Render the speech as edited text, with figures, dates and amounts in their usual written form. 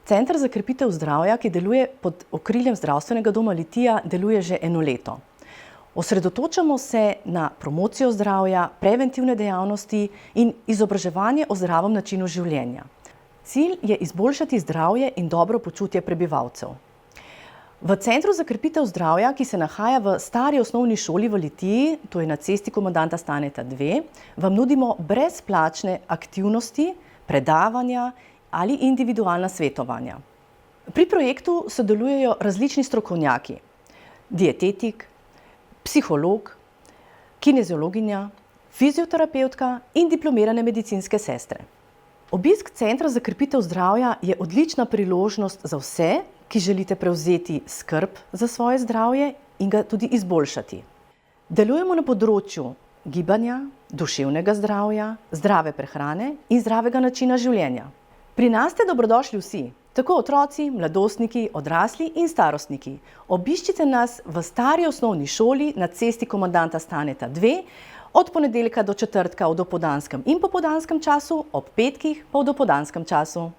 Center za krepitev zdravja, ki deluje pod okriljem Zdravstvenega doma Litija, deluje že eno leto. Osredotočamo se na promocijo zdravja, preventivne dejavnosti in izobraževanje o zdravem načinu življenja. Cilj je izboljšati zdravje in dobro počutje prebivalcev. V Centru za krepitev zdravja, ki se nahaja v stari osnovni šoli v Litiji, to je na cesti Komandanta Staneta 2, vam nudimo brezplačne aktivnosti, predavanja ali individualna svetovanja. Pri projektu sodelujejo različni strokovnjaki, dietetik, psiholog, kineziologinja, fizioterapevtka in diplomirane medicinske sestre. Obisk Centra za krepitev zdravja je odlična priložnost za vse, ki želite prevzeti skrb za svoje zdravje in ga tudi izboljšati. Delujemo na področju gibanja, duševnega zdravja, zdrave prehrane in zdravega načina življenja. Pri nas ste dobrodošli vsi, tako otroci, mladostniki, odrasli in starostniki. Obiščite nas v stari osnovni šoli na cesti Komandanta Staneta 2 od ponedeljka do četrtka v dopoldanskem in popoldanskem času, ob petkih pa v dopoldanskem času.